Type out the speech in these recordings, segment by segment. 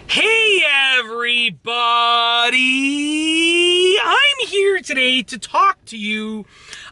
Hey everybody! I'm here today to talk to you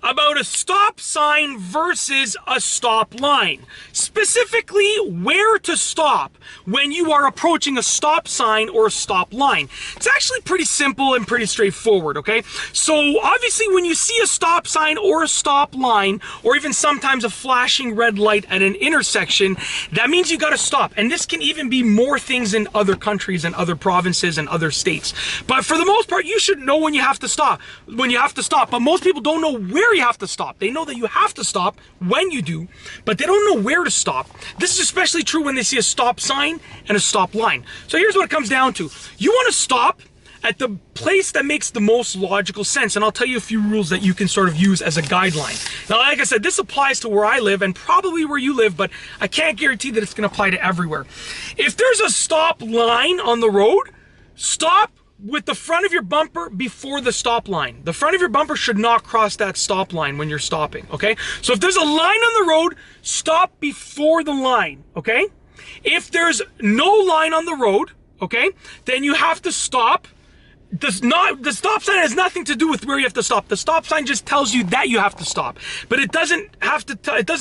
about a stop sign versus a stop line. Specifically, where to stop when you are approaching a stop sign or a stop line. It's actually pretty simple and pretty straightforward, okay? So obviously when you see a stop sign or a stop line, or even sometimes a flashing red light at an intersection, that means you gotta stop. And this can even be more things in other countries and other provinces and other states. But for the most part, you should know when you have to stop. But most people don't know where you have to stop. They know that you have to stop when you do, but they don't know where to stop. This is especially true when they see a stop sign and a stop line. So here's what it comes down to. You want to stop at the place that makes the most logical sense, and I'll tell you a few rules that you can sort of use as a guideline. Now, like I said, this applies to where I live and probably where you live, but I can't guarantee that it's going to apply to everywhere. If there's a stop line on the road, stop with the front of your bumper before the stop line. The front of your bumper should not cross that stop line when you're stopping, okay? So if there's a line on the road, stop before the line, okay? If there's no line on the road, okay, then you have to stop. The stop sign has nothing to do with where you have to stop. The stop sign just tells you that you have to stop, but it doesn't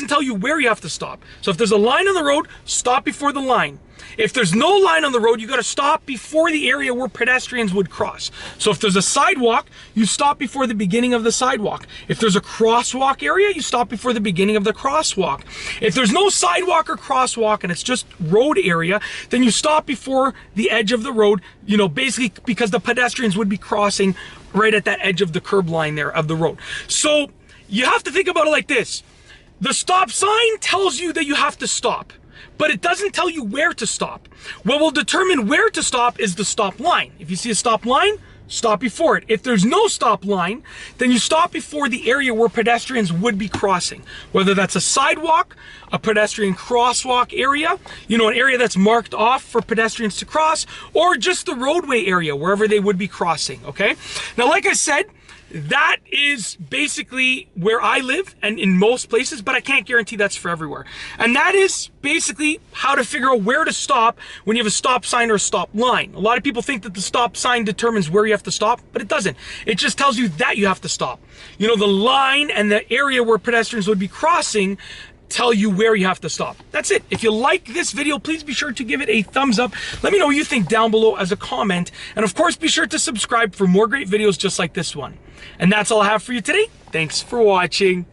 tell you where you have to stop. So if there's a line on the road, stop before the line. If there's no line on the road, you got to stop before the area where pedestrians would cross. So if there's a sidewalk, you stop before the beginning of the sidewalk. If there's a crosswalk area, you stop before the beginning of the crosswalk. If there's no sidewalk or crosswalk and it's just road area, then you stop before the edge of the road, you know, basically because the pedestrians would be crossing right at that edge of the curb line there of the road. So you have to think about it like this. The stop sign tells you that you have to stop, but it doesn't tell you where to stop. What will determine where to stop is the stop line. If you see a stop line, stop before it. If there's no stop line, then you stop before the area where pedestrians would be crossing. Whether that's a sidewalk, a pedestrian crosswalk area, you know, an area that's marked off for pedestrians to cross, or just the roadway area, wherever they would be crossing, okay? Now, like I said, that is basically where I live and in most places, but I can't guarantee that's for everywhere. And that is basically how to figure out where to stop when you have a stop sign or a stop line. A lot of people think that the stop sign determines where you have to stop, but it doesn't. It just tells you that you have to stop. You know, the line and the area where pedestrians would be crossing tell you where you have to stop. That's it. If you like this video, please be sure to give it a thumbs up. Let me know what you think down below as a comment. And of course, be sure to subscribe for more great videos just like this one. And that's all I have for you today. Thanks for watching.